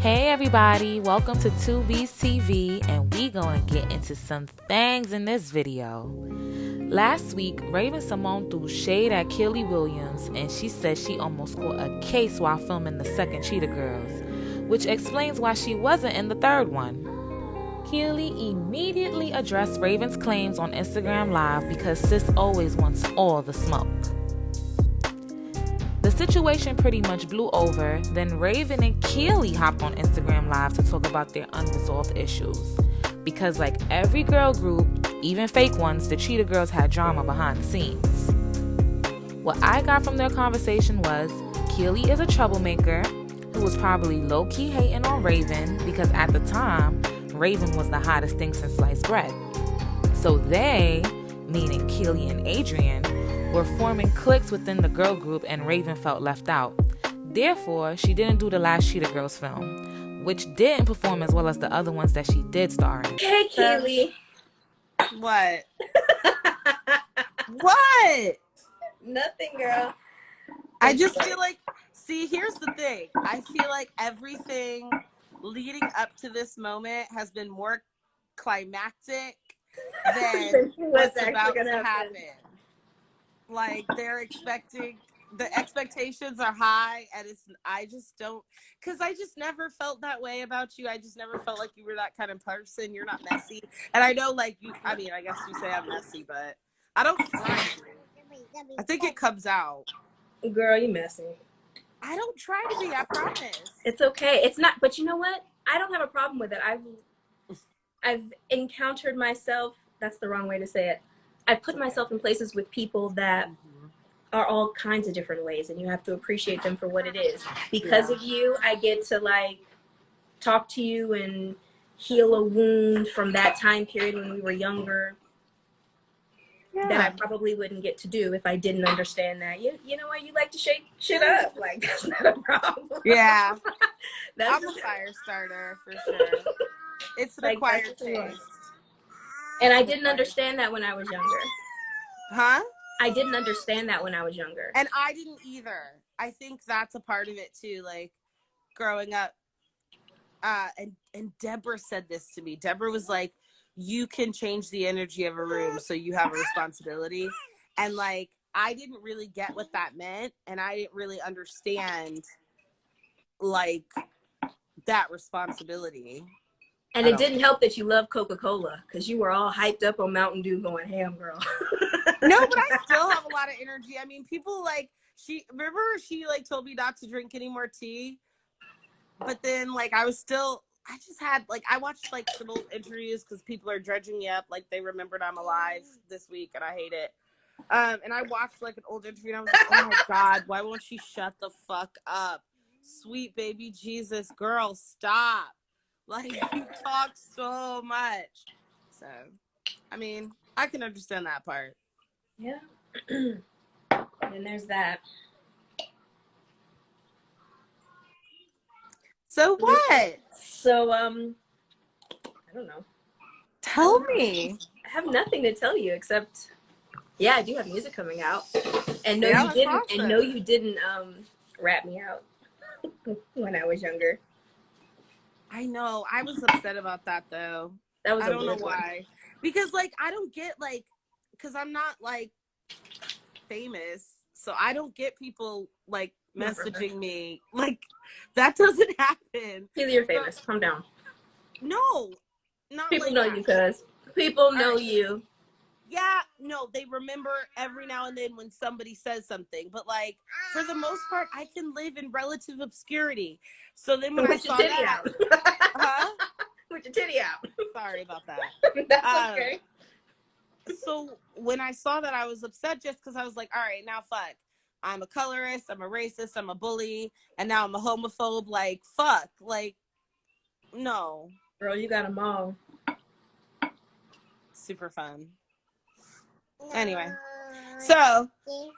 Hey everybody, welcome to 2B's TV, and we gonna get into some things in this video. Last week, Raven-Symone threw shade at Keely Williams, and she said she almost caught a case while filming the second Cheetah Girls, which explains why she wasn't in the third one. Keely immediately addressed Raven's claims on Instagram Live because sis always wants all the smoke. The situation pretty much blew over, then Raven and Keely hopped on Instagram Live to talk about their unresolved issues. Because like every girl group, even fake ones, the Cheetah Girls had drama behind the scenes. What I got from their conversation was, Keely is a troublemaker who was probably low-key hating on Raven because at the time, Raven was the hottest thing since sliced bread. So they, meaning Keely and Adrian, were forming cliques within the girl group and Raven felt left out. Therefore, she didn't do the last Cheetah Girls film, which didn't perform as well as the other ones that she did star in. Hey, Keely. What? What? Nothing, girl. I just feel like, see, here's the thing. I feel like everything leading up to this moment has been more climactic than what's about to happen. Like, the expectations are high, and I just don't, because I just never felt that way about you. I just never felt like you were that kind of person. You're not messy. And I know, like, I guess you say I'm messy, but I don't try to. I think it comes out. Girl, you messy. I don't try to be, I promise. It's okay. It's not, but you know what? I don't have a problem with it. I've encountered myself, that's the wrong way to say it. I've put myself in places with people that are all kinds of different ways, and you have to appreciate them for what it is. Because of you, I get to like talk to you and heal a wound from that time period when we were younger that I probably wouldn't get to do if I didn't understand that. You know what? You like to shake shit up. Like, that's not a problem. Yeah. That's I'm a fire starter for sure. It's an like, acquired taste. And I didn't understand that when I was younger. Huh? I didn't understand that when I was younger. And I didn't either. I think that's a part of it too. Like growing up, and Deborah said this to me. Deborah was like, you can change the energy of a room, so you have a responsibility. And like, I didn't really get what that meant, and I didn't really understand like that responsibility. And it didn't help that you love Coca-Cola, because you were all hyped up on Mountain Dew going ham, girl. No, but I still have a lot of energy. I mean, people like, she like told me not to drink any more tea. But then like, I just had like, I watched like some old interviews because people are dredging me up. Like they remembered I'm alive this week and I hate it. And I watched like an old interview and I was like, oh my God, why won't she shut the fuck up? Sweet baby Jesus, girl, stop. Like, you talk so much. So, I mean, I can understand that part. Yeah. And there's that. So what? So, I don't know. Tell me. I have nothing to tell you except, yeah, I do have music coming out. And no, Yeah, you didn't. awesome. And no, you didn't rat me out when I was younger. I know. I was upset about that though. That was I don't know why. Because like I don't get like, because I'm not like famous, so I don't get people like messaging me. Like that doesn't happen. Keely, you're famous. Calm down. No, not people like know that. you, cuz people know you. Yeah, no, they remember every now and then when somebody says something, but like for the most part, I can live in relative obscurity. So then when I saw that, With your titty out. Sorry about that. That's okay. So when I saw that, I was upset just because I was like, all right, now fuck. I'm a colorist, I'm a racist, I'm a bully, and now I'm a homophobe. Like, fuck. Like, no. Girl, you got them all. Super fun. Anyway, so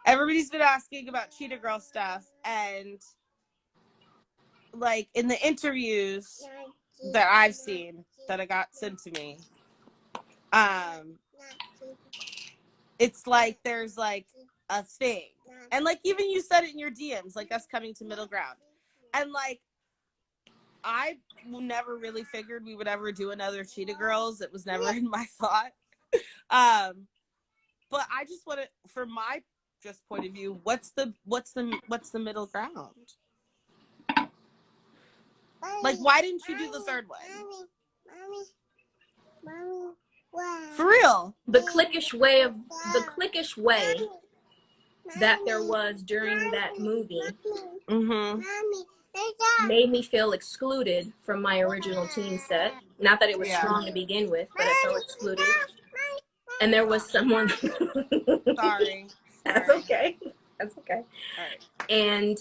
everybody's been asking about Cheetah Girl stuff, and like in the interviews that I've seen that I got sent to me, it's like there's like a thing, and like even you said it in your DMs, like us coming to middle ground, and like I never really figured we would ever do another Cheetah Girls. It was never in my thought. But I just want to, from my just point of view, what's the middle ground? Like, why didn't you do the third one? For real. The cliquish way that there was during that movie made me feel excluded from my original team set. Not that it was strong to begin with, but I felt excluded. And there was someone. Sorry. That's okay. That's okay. All right. And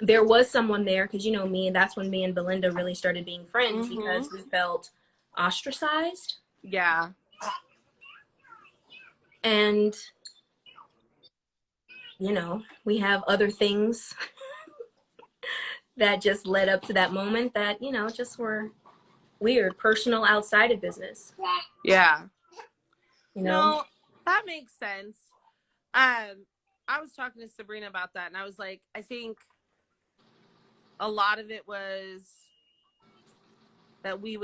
there was someone there, because you know me, and that's when me and Belinda really started being friends, because we felt ostracized. Yeah. And, you know, we have other things that just led up to that moment that, you know, just were weird, personal, outside of business. Yeah. You know? No, that makes sense. I was talking to Sabrina about that, and I was like, I think a lot of it was that we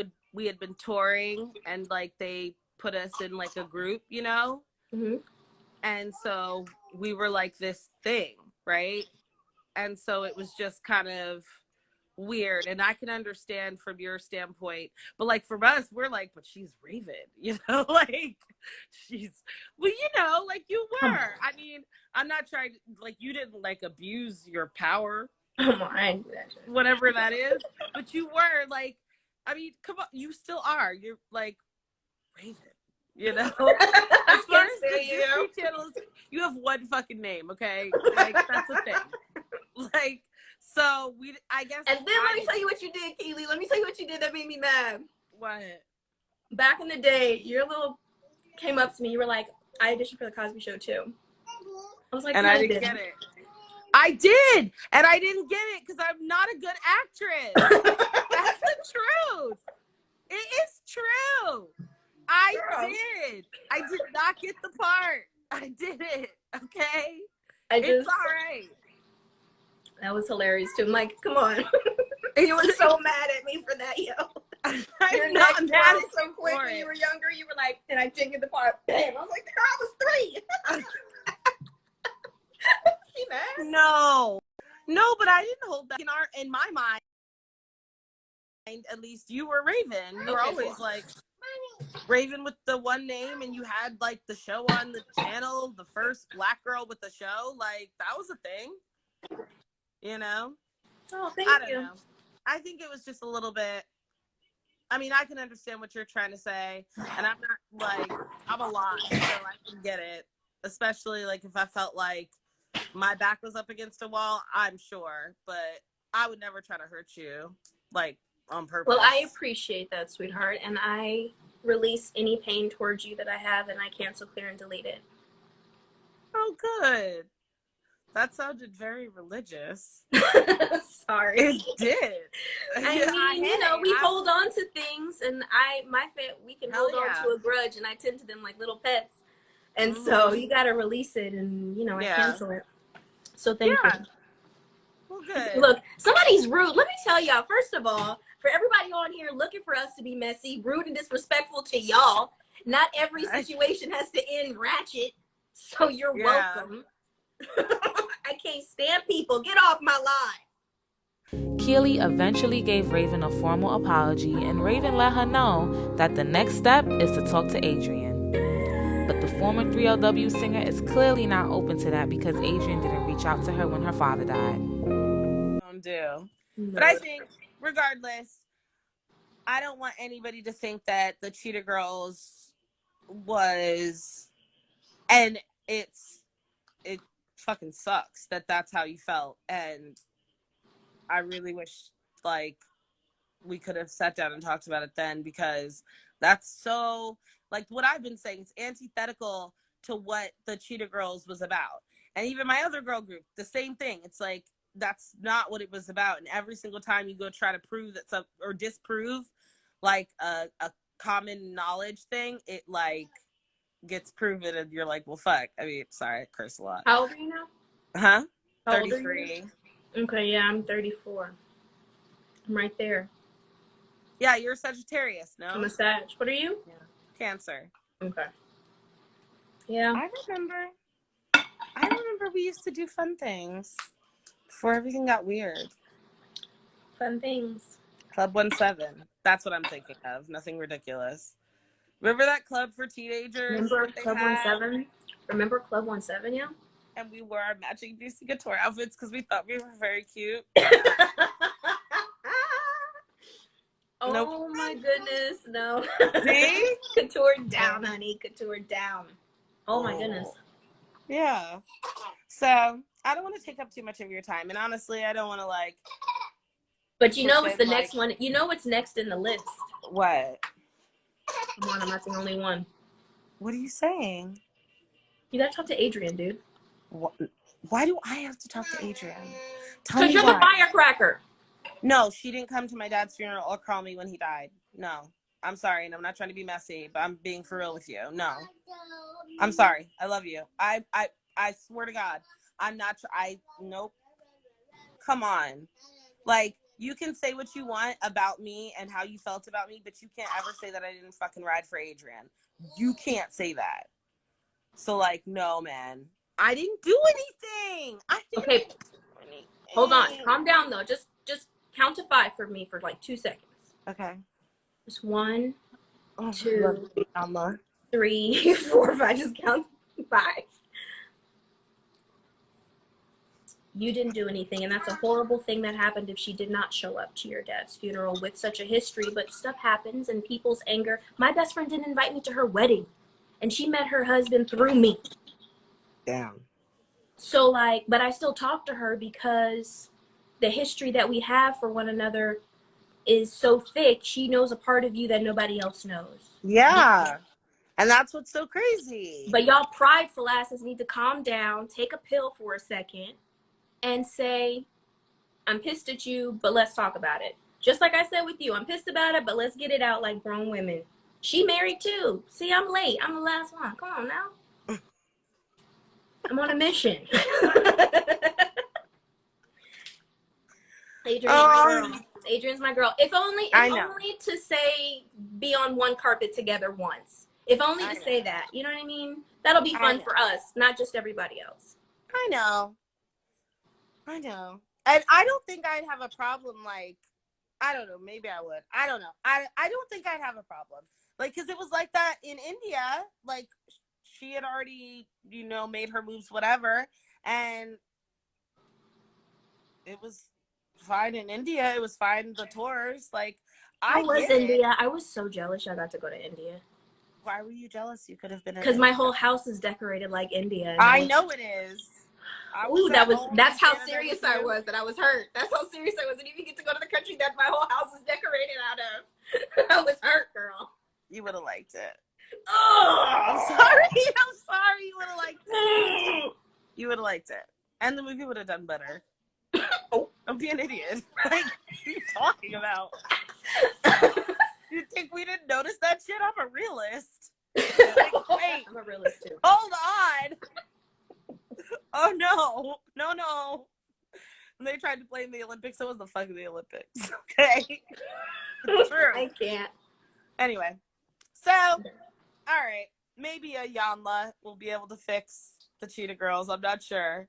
had been touring, and like they put us in like a group, you know? And so we were like this thing, right? And so it was just kind of weird, and I can understand from your standpoint, but like from us, we're like, but she's Raven, you know, like she's, well, you know, like you were. I mean, I'm not trying to, like, you didn't like abuse your power, whatever that is, but you were like, I mean, come on, you still are. You're like Raven, you know. As far as the Disney channels, you have one fucking name, okay? Like that's a thing. Like, so I guess. And then let me tell you what you did, Keely. Let me tell you what you did that made me mad. What? Back in the day, your little came up to me. You were like, I auditioned for the Cosby Show too. I was like, and I didn't get it. I did, and I didn't get it because I'm not a good actress. That's the truth. It is true. I did not get the part. I did it. Okay. It's all right. That was hilarious too. I'm like, come on. You were so mad at me for that, yo. I'm not mad at so quick when you were younger. You were like, and I didn't get the part. Bam. I was like, the girl was 3. She mad? No, but I didn't hold that in my mind. At least you were Raven. You were always like Raven with the one name, and you had like the show on the channel, the first black girl with the show. Like that was a thing, you know. Oh, thank I don't know. I think it was just a little bit. I mean, I can understand what you're trying to say, and I'm not like, I'm a lot, so I can get it. Especially like if I felt like my back was up against a wall, I'm sure, but I would never try to hurt you, like on purpose. Well, I appreciate that, sweetheart, and I release any pain towards you that I have, and I cancel, clear, and delete it. Oh, good. That sounded very religious. Sorry. It did. I mean, you know, we hold on to things, and we can hold on to a grudge, and I tend to them like little pets. And so you got to release it, and, you know, I cancel it. So thank you. Well, good. Look, somebody's rude. Let me tell y'all, first of all, for everybody on here looking for us to be messy, rude, and disrespectful to y'all, not every situation has to end ratchet. So you're welcome. I can't stand people. Get off my line. Keeley eventually gave Raven a formal apology, and Raven let her know that the next step is to talk to Adrian. But the former 3LW singer is clearly not open to that because Adrian didn't reach out to her when her father died. Don't do. But I think, regardless, I don't want anybody to think that the Cheetah Girls was, and it fucking sucks that that's how you felt, and I really wish like we could have sat down and talked about it then, because that's so, like, what I've been saying, it's antithetical to what the Cheetah Girls was about. And even my other girl group, the same thing. It's like, that's not what it was about. And every single time you go try to prove that or disprove like a common knowledge thing, it like gets proven, and you're like, well, fuck. I mean, sorry, I curse a lot. How old are you now? Huh? How 33. Okay, yeah, I'm 34. I'm right there. Yeah, you're a Sagittarius, no? I'm a Sag. What are you? Yeah. Cancer. Okay. Yeah. I remember we used to do fun things before everything got weird. Fun things. Club 17. That's what I'm thinking of. Nothing ridiculous. Remember that club for teenagers Remember that they Club had? 17? Remember Club 17, yeah? And we wore our matching Juicy Couture outfits because we thought we were very cute. Oh Nope. my goodness, no. See? Couture down, honey. Couture down. Oh my goodness. Yeah. So, I don't want to take up too much of your time. And honestly, I don't want to like... But you know what's the next one? You know what's next in the list? What? Come on, I'm not the only one. What are you saying? You gotta talk to Adrian, dude. Why do I have to talk to Adrian? Because you're the firecracker. No, she didn't come to my dad's funeral or call me when he died. No. I'm sorry, and I'm not trying to be messy, but I'm being for real with you. No. I'm sorry. I love you. I swear to God, I'm not. Nope. Come on. Like, you can say what you want about me and how you felt about me, but you can't ever say that I didn't fucking ride for Adrian. You can't say that. So, like, no, man. I didn't do anything. Okay. Hold on. Calm down, though. Just count to 5 for me for like 2 seconds. Okay. Just 1, Oh, 2, 3, 4, 5. Just count 5. You didn't do anything, and that's a horrible thing that happened if she did not show up to your dad's funeral with such a history. But stuff happens, and people's anger. My best friend didn't invite me to her wedding, and she met her husband through me. Damn. So, like, but I still talk to her because the history that we have for one another is so thick. She knows a part of you that nobody else knows. Yeah. And that's what's so crazy. But y'all prideful asses need to calm down, take a pill for a second, and say, I'm pissed at you, but let's talk about it. Just like I said with you, I'm pissed about it, but let's get it out like grown women. She married too. See, I'm late. I'm the last one. Come on now. I'm on a mission. Adrian's my girl. Adrian's my girl. If only to say be on one carpet together once. If only to say that. You know what I mean? That'll be fun for us, not just everybody else. I know. And I don't think I'd have a problem, like, I don't know, maybe I would. I don't know. I don't think I'd have a problem. Like, because it was like that in India. Like, she had already, made her moves, whatever. And it was fine in India. It was fine in the tours. Like, I was India. I was so jealous I got to go to India. Why were you jealous? You could have been. Because my whole house is decorated like India. I know it is. Ooh, that's how serious I was, that I was hurt. That's how serious I was. I didn't even get to go to the country that my whole house is decorated out of. I was hurt, girl. You would have liked it. Oh, I'm sorry. You would have liked it. You would have liked it. And the movie would have done better. Oh, don't be an idiot. Like, what are you talking about? You think we didn't notice that shit? I'm a realist. Like, wait. I'm a realist too. Hold on. Oh, no. No. And they tried to blame the Olympics. It was the fucking the Olympics. Okay. True. I can't. Anyway. So, all right. Maybe a Yanla will be able to fix the Cheetah Girls. I'm not sure.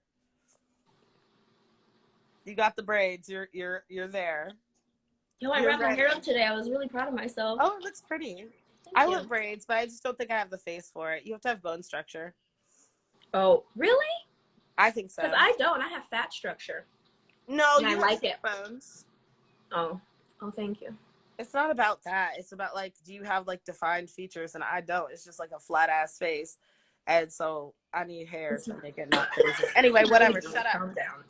You got the braids. You're there. Yo, I wrapped my hair up today. I was really proud of myself. Oh, it looks pretty. I want braids, but I just don't think I have the face for it. You have to have bone structure. Oh, really? I think so. Because I don't. I have fat structure. No, and you I like it. Bones. Oh, thank you. It's not about that. It's about, like, do you have, like, defined features? And I don't. It's just, like, a flat-ass face. And so I need hair to make it not crazy. Anyway, whatever. Shut up. Calm down.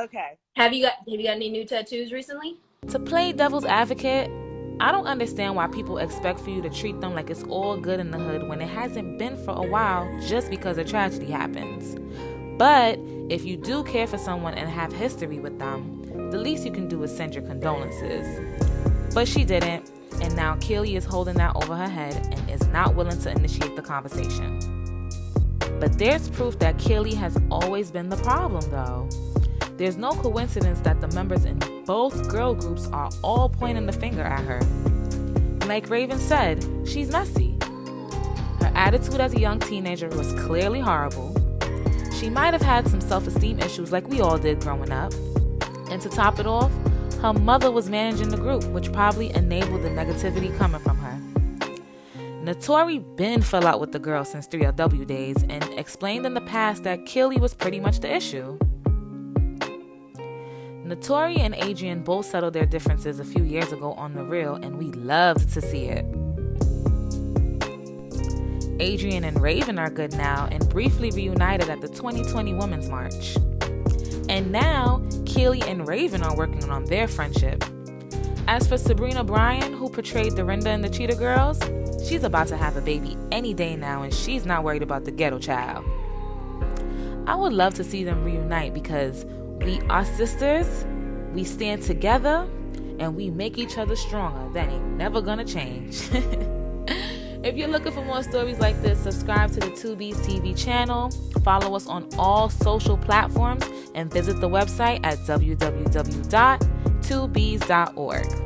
Okay. Have you got any new tattoos recently? To play devil's advocate, I don't understand why people expect for you to treat them like it's all good in the hood when it hasn't been for a while just because a tragedy happens. But if you do care for someone and have history with them, the least you can do is send your condolences. But she didn't, and now Keeley is holding that over her head and is not willing to initiate the conversation. But there's proof that Keeley has always been the problem, though. There's no coincidence that the members in both girl groups are all pointing the finger at her. Like Raven said, she's messy. Her attitude as a young teenager was clearly horrible. She might have had some self-esteem issues like we all did growing up. And to top it off, her mother was managing the group, which probably enabled the negativity coming from her. Notori been fell out with the girl since 3LW days and explained in the past that Keeley was pretty much the issue. Notori and Adrian both settled their differences a few years ago on The Real, and we loved to see it. Adrian and Raven are good now and briefly reunited at the 2020 Women's March. And now, Keeley and Raven are working on their friendship. As for Sabrina Bryan, who portrayed Dorinda in the Cheetah Girls, she's about to have a baby any day now and she's not worried about the ghetto child. I would love to see them reunite because we are sisters, we stand together, and we make each other stronger. That ain't never gonna change. If you're looking for more stories like this, subscribe to the 2Bs TV channel, follow us on all social platforms, and visit the website at www.2bs.org.